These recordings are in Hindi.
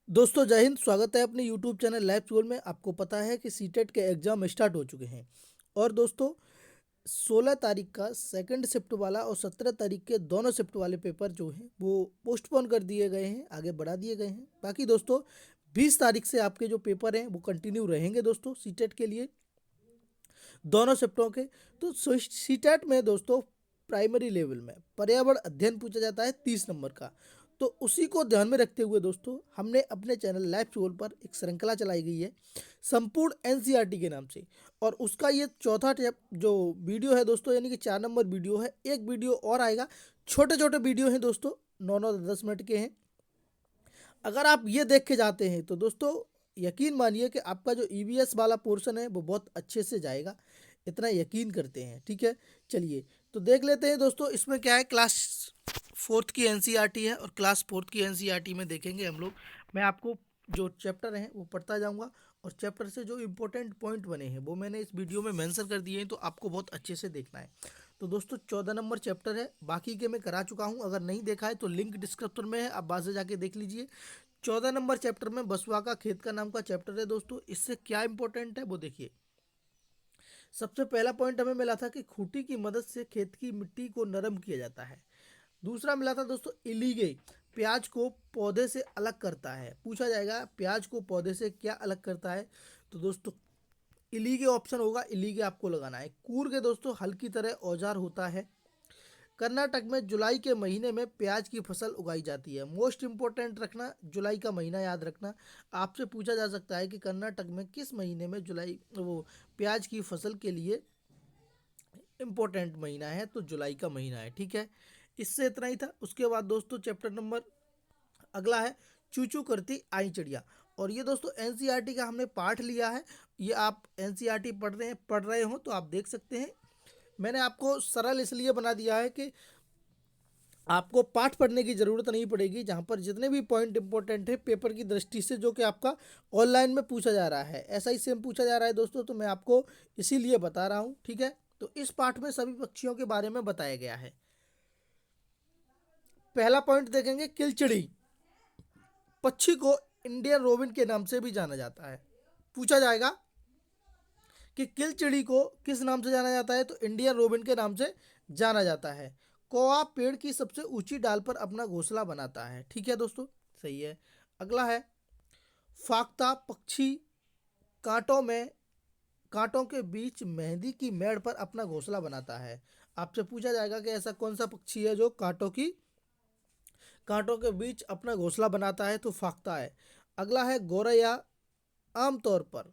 दोस्तों जय हिंद। स्वागत है अपने यूट्यूब चैनल लाइव स्कूल में। आपको पता है कि सीटेट के एग्ज़ाम स्टार्ट हो चुके हैं और दोस्तों 16 तारीख का सेकंड शिफ्ट वाला और 17 तारीख के दोनों शिफ्ट वाले पेपर जो हैं वो पोस्टपोन कर दिए गए हैं, आगे बढ़ा दिए गए हैं। बाकी दोस्तों 20 तारीख से आपके जो पेपर हैं वो कंटिन्यू रहेंगे दोस्तों सीटेट के लिए, दोनों शिफ्टों के। तो सीटेट में दोस्तों प्राइमरी लेवल में पर्यावरण अध्ययन पूछा जाता है 30 नंबर का। तो उसी को ध्यान में रखते हुए दोस्तों हमने अपने चैनल लाइव स्कूल पर एक श्रृंखला चलाई गई है संपूर्ण एनसीईआरटी के नाम से। और उसका ये चौथा जो वीडियो है दोस्तों, यानी कि 4 नंबर वीडियो है। एक वीडियो और आएगा, छोटे छोटे वीडियो हैं दोस्तों, 9-9 10 मिनट के हैं। अगर आप ये देख के जाते हैं तो दोस्तों यकीन मानिए कि आपका जो ईवीएस वाला पोर्शन है वो बहुत अच्छे से जाएगा, इतना यकीन करते हैं। ठीक है, चलिए तो देख लेते हैं दोस्तों। इसमें क्या है, क्लास फोर्थ की एनसीईआरटी है और क्लास फोर्थ की एनसीईआरटी में देखेंगे हम लोग। मैं आपको जो चैप्टर हैं वो पढ़ता जाऊंगा और चैप्टर से जो इम्पोर्टेंट पॉइंट बने हैं वो मैंने इस वीडियो में मेंशन कर दिए हैं, तो आपको बहुत अच्छे से देखना है। तो दोस्तों 14 नंबर चैप्टर है, बाकी के मैं करा चुका हूँ। अगर नहीं देखा है तो लिंक डिस्क्रिप्शन में है, आप वहाँ से जाके देख लीजिए। 14 नंबर चैप्टर में बसवा का खेत का नाम का चैप्टर है दोस्तों। इससे क्या इंपॉर्टेंट है वो देखिए। सबसे पहला पॉइंट हमें मिला था कि खूंटी की मदद से खेत की मिट्टी को नरम किया जाता है। दूसरा मिला था दोस्तों इलीगे, प्याज को पौधे से अलग करता है। पूछा जाएगा प्याज को पौधे से क्या अलग करता है, तो दोस्तों इलीगे ऑप्शन होगा, इलीगे आपको लगाना है। कूर्ग दोस्तों हल की तरह औजार होता है। कर्नाटक में जुलाई के महीने में प्याज की फसल उगाई जाती है। मोस्ट इंपॉर्टेंट रखना, जुलाई का महीना याद रखना। आपसे पूछा जा सकता है कि कर्नाटक में किस महीने में जुलाई वो प्याज की फसल के लिए इम्पोर्टेंट महीना है, तो जुलाई का महीना है। ठीक है, इससे इतना ही था। उसके बाद दोस्तों चैप्टर नंबर अगला है चू चू करती आई चिड़िया। और ये दोस्तों एनसीईआरटी का हमने पाठ लिया है। ये आप एनसीईआरटी पढ़ रहे हो तो आप देख सकते हैं। मैंने आपको सरल इसलिए बना दिया है कि आपको पाठ पढ़ने की ज़रूरत नहीं पड़ेगी, जहाँ पर जितने भी पॉइंट इंपॉर्टेंट है पेपर की दृष्टि से, जो कि आपका ऑनलाइन में पूछा जा रहा है, ऐसा ही सेम पूछा जा रहा है दोस्तों, तो मैं आपको इसीलिए बता रहा हूँ। ठीक है, तो इस पाठ में सभी पक्षियों के बारे में बताया गया है। पहला पॉइंट देखेंगे, किलचिड़ी पक्षी को इंडियन रोबिन के नाम से भी जाना जाता है। पूछा जाएगा कि किलचिड़ी को किस नाम से जाना जाता है, तो इंडियन रोबिन के नाम से जाना जाता है। कौवा पेड़ की सबसे ऊंची डाल पर अपना घोंसला बनाता है। ठीक है दोस्तों, सही है। अगला है फाख्ता पक्षी कांटों में कांटों के बीच मेहंदी की मेड़ पर अपना घोंसला बनाता है। आपसे पूछा जाएगा कि ऐसा कौन सा पक्षी है जो कांटों के बीच अपना घोंसला बनाता है, तो फाख्ता है। अगला है गौरैया आमतौर पर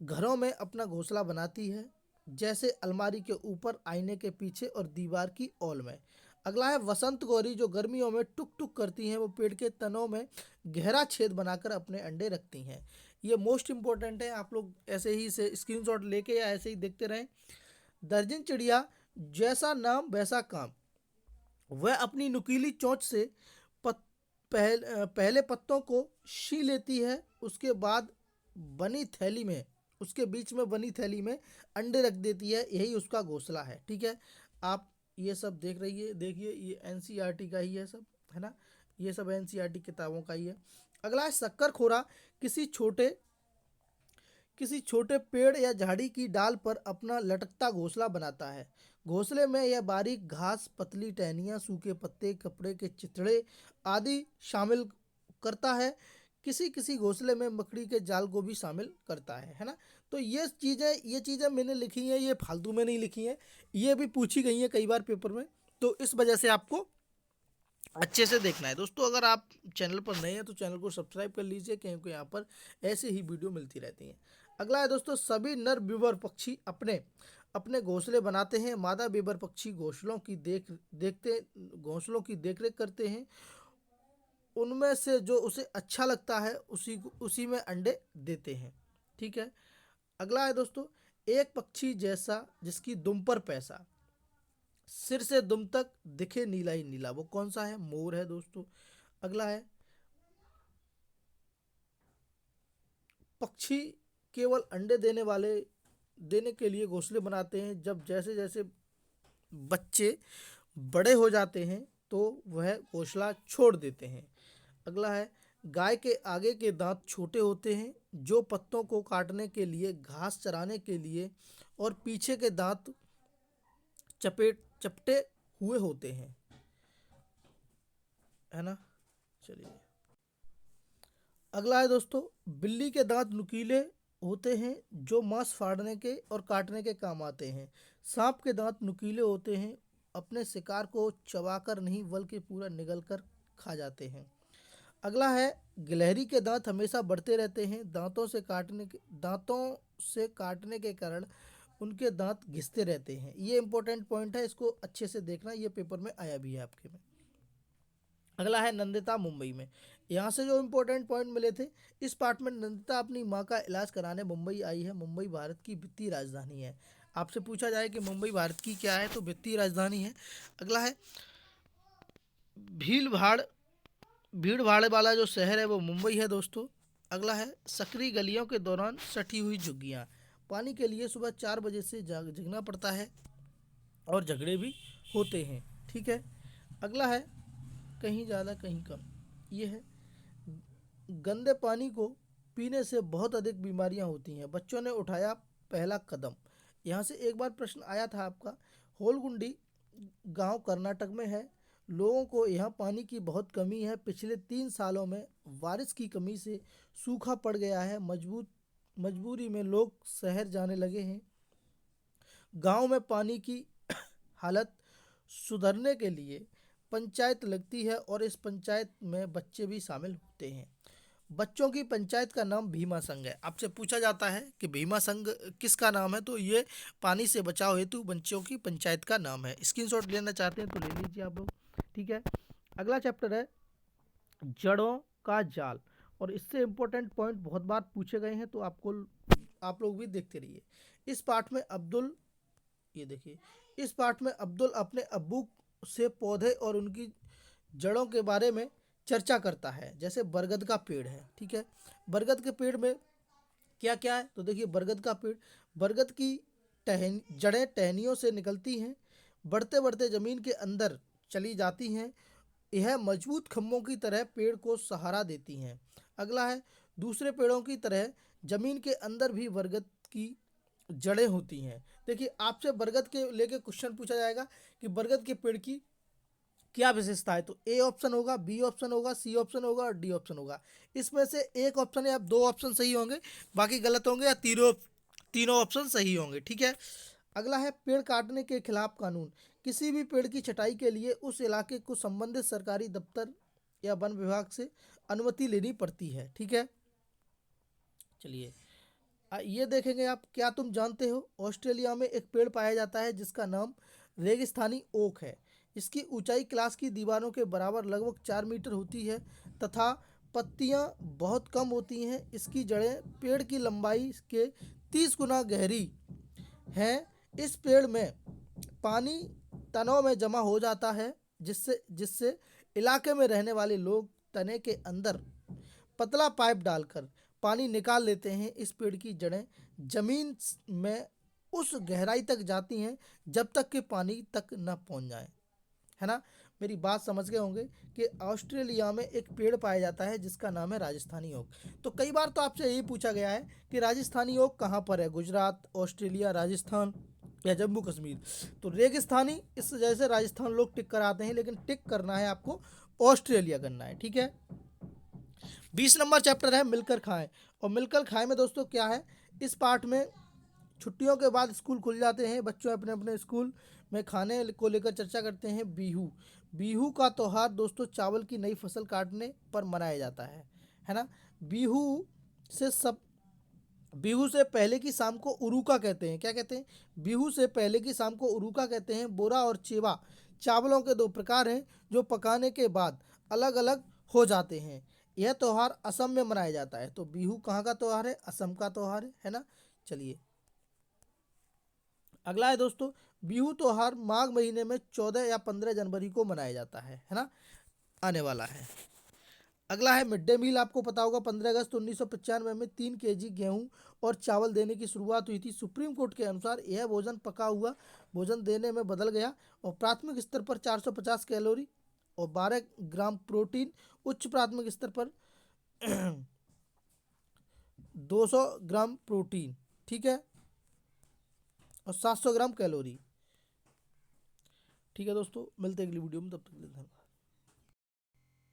घरों में अपना घोंसला बनाती है, जैसे अलमारी के ऊपर, आईने के पीछे और दीवार की ओल में। अगला है वसंत गौरी जो गर्मियों में टुक टुक करती हैं, वो पेड़ के तनों में गहरा छेद बनाकर अपने अंडे रखती हैं। ये मोस्ट इंपॉर्टेंट है, आप लोग ऐसे ही से स्क्रीनशॉट लेके या ऐसे ही देखते रहें। दर्जन चिड़िया जैसा नाम वैसा काम, वह अपनी नुकीली चोंच से पहले पत्तों को सी लेती है, उसके बाद बनी थैली में उसके बीच में बनी थैली में अंडे रख देती है। यही उसका घोंसला है। ठीक है, आप ये सब देख रही है, देखिए ये एनसीईआरटी का ही है सब, है ना, ये सब एनसीईआरटी किताबों का ही है। अगला है शक्कर खोरा किसी छोटे किसी छोटे पेड़ या झाड़ी की डाल पर अपना लटकता घोंसला बनाता है। घोंसले में यह बारीक घास, पतली टहनियाँ, सूखे पत्ते, कपड़े के चिथड़े आदि शामिल करता है। किसी किसी घोंसले में मकड़ी के जाल को भी शामिल करता है ना। तो ये चीज़ें मैंने लिखी हैं, ये फालतू में नहीं लिखी हैं, ये भी पूछी गई हैं कई बार पेपर में। तो इस वजह से आपको अच्छे से देखना है दोस्तों। अगर आप चैनल पर नए हैं तो चैनल को सब्सक्राइब कर लीजिए, क्योंकि यहाँ पर ऐसे ही वीडियो मिलती रहती हैं। अगला है दोस्तों, सभी नर बीबर पक्षी अपने अपने घोंसले बनाते हैं। मादा बीबर पक्षी घोंसलों की देखरेख करते हैं। उनमें से जो उसे अच्छा लगता है उसी में अंडे देते हैं। ठीक है, अगला है दोस्तों, एक पक्षी जैसा जिसकी दुम पर पैसा, सिर से दुम तक दिखे नीला ही नीला, वो कौन सा है, मोर है दोस्तों। अगला है पक्षी केवल अंडे देने के लिए घोंसले बनाते हैं, जब जैसे जैसे बच्चे बड़े हो जाते हैं तो वह घोंसला छोड़ देते हैं। अगला है गाय के आगे के दांत छोटे होते हैं जो पत्तों को काटने के लिए, घास चराने के लिए, और पीछे के दांत चपटे हुए होते हैं, है ना। चलिए अगला है दोस्तों, बिल्ली के दांत नुकीले होते हैं जो मांस फाड़ने के और काटने के काम आते हैं। सांप के दांत नुकीले होते हैं, अपने शिकार को चबाकर नहीं बल्कि पूरा निगल कर खा जाते हैं। अगला है, गिलहरी के दांत हमेशा बढ़ते रहते हैं, दांतों से काटने के कारण उनके दांत घिसते रहते हैं। ये इंपॉर्टेंट पॉइंट है, इसको अच्छे से देखना, ये पेपर में आया भी है आपके में। अगला है, नंदिता मुंबई में। यहाँ से जो इम्पोर्टेंट पॉइंट मिले थे, इस पार्ट में नंदिता अपनी माँ का इलाज कराने मुंबई आई है। मुंबई भारत की वित्तीय राजधानी है। आपसे पूछा जाए कि मुंबई भारत की क्या है, तो वित्तीय राजधानी है। अगला है, भीड़ भाड़ भीड़ भाड़ वाला जो शहर है वो मुंबई है दोस्तों। अगला है, सकरी गलियों के दौरान सटी हुई झुग्गियाँ। पानी के लिए सुबह 4 बजे से जगना पड़ता है और झगड़े भी होते हैं, ठीक है। अगला है, कहीं ज़्यादा कहीं कम। ये है, गंदे पानी को पीने से बहुत अधिक बीमारियां होती हैं। बच्चों ने उठाया पहला कदम। यहाँ से एक बार प्रश्न आया था आपका। होलगुंडी गांव कर्नाटक में है। लोगों को यहाँ पानी की बहुत कमी है। पिछले 3 सालों में बारिश की कमी से सूखा पड़ गया है। मजबूरी में लोग शहर जाने लगे हैं। गांव में पानी की हालत सुधरने के लिए पंचायत लगती है और इस पंचायत में बच्चे भी शामिल होते हैं। बच्चों की पंचायत का नाम भीमा संघ है। आपसे पूछा जाता है कि भीमा संघ किसका नाम है, तो ये पानी से बचाव हेतु बच्चों की पंचायत का नाम है। स्क्रीनशॉट लेना चाहते हैं तो ले लीजिए आप लोग, ठीक है। अगला चैप्टर है, जड़ों का जाल, और इससे इम्पोर्टेंट पॉइंट बहुत बार पूछे गए हैं, तो आप लोग भी देखते रहिए। इस पाठ में अब्दुल ये देखिए, इस पाठ में अब्दुल अपने अब्बू से पौधे और उनकी जड़ों के बारे में चर्चा करता है। जैसे बरगद का पेड़ है, ठीक है। बरगद के पेड़ में क्या क्या है, तो देखिए, बरगद का पेड़, बरगद की जड़ें टहनियों से निकलती हैं, बढ़ते बढ़ते जमीन के अंदर चली जाती हैं। यह मजबूत खम्भों की तरह पेड़ को सहारा देती हैं। अगला है, दूसरे पेड़ों की तरह जमीन के अंदर भी बरगद की जड़ें होती हैं। देखिए, आपसे बरगद के लेके क्वेश्चन पूछा जाएगा कि बरगद के पेड़ की क्या विशेषता है, तो ए ऑप्शन होगा, बी ऑप्शन होगा, सी ऑप्शन होगा और डी ऑप्शन होगा। इसमें से एक ऑप्शन या 2 ऑप्शन सही होंगे, बाकी गलत होंगे, या तीनों ऑप्शन सही होंगे, ठीक है। अगला है, पेड़ काटने के खिलाफ कानून। किसी भी पेड़ की छटाई के लिए उस इलाके को संबंधित सरकारी दफ्तर या वन विभाग से अनुमति लेनी पड़ती है, ठीक है। चलिए ये देखेंगे आप, क्या तुम जानते हो, ऑस्ट्रेलिया में एक पेड़ पाया जाता है जिसका नाम रेगिस्तानी ओक है। इसकी ऊंचाई क्लास की दीवारों के बराबर लगभग 4 मीटर होती है तथा पत्तियां बहुत कम होती हैं। इसकी जड़ें पेड़ की लंबाई के 30 गुना गहरी हैं। इस पेड़ में पानी तनों में जमा हो जाता है, जिससे जिससे इलाके में रहने वाले लोग तने के अंदर पतला पाइप डालकर पानी निकाल लेते हैं। इस पेड़ की जड़ें जमीन में उस गहराई तक जाती हैं जब तक कि पानी तक न पहुंच जाए, है ना। मेरी बात समझ गए होंगे कि ऑस्ट्रेलिया में एक पेड़ पाया जाता है जिसका नाम है राजस्थानी ओक। तो कई बार तो आपसे यही पूछा गया है कि राजस्थानी ओक कहाँ पर है, गुजरात, ऑस्ट्रेलिया, राजस्थान या जम्मू कश्मीर। तो रेगिस्तानी, इस वजह से राजस्थान लोग टिक कर आते हैं, लेकिन टिक करना है आपको ऑस्ट्रेलिया करना है, ठीक है। 20 नंबर चैप्टर है, मिलकर खाएं। और मिलकर खाएं में दोस्तों क्या है, इस पार्ट में छुट्टियों के बाद स्कूल खुल जाते हैं, बच्चों अपने अपने स्कूल में खाने को लेकर चर्चा करते हैं। बिहू, बिहू का त्यौहार दोस्तों चावल की नई फसल काटने पर मनाया जाता है ना। बिहू से सब बिहू से पहले की शाम को उरुका कहते हैं। क्या कहते हैं, बिहू से पहले की शाम को उरुका कहते हैं। बोरा और चेवा चावलों के 2 प्रकार हैं जो पकाने के बाद अलग अलग हो जाते हैं। यह त्यौहार असम में मनाया जाता है। तो बिहू कहाँ का त्यौहार है, असम का त्यौहार है ना। चलिए अगला है दोस्तों, बिहू त्यौहार माघ महीने में 14 या 15 जनवरी को मनाया जाता है ना, आने वाला है। अगला है, मिड डे मील। आपको पता होगा 15 अगस्त 1995 में 3 kg गेहूं और चावल देने की शुरुआत हुई थी। सुप्रीम कोर्ट के अनुसार यह भोजन पका हुआ भोजन देने में बदल गया और प्राथमिक स्तर पर 450 कैलोरी और 12 ग्राम प्रोटीन, उच्च प्राथमिक स्तर पर 200 ग्राम प्रोटीन, ठीक है, और 700 ग्राम कैलोरी। ठीक है दोस्तों, मिलते हैं अगली वीडियो में, तब तक के लिए धन्यवाद।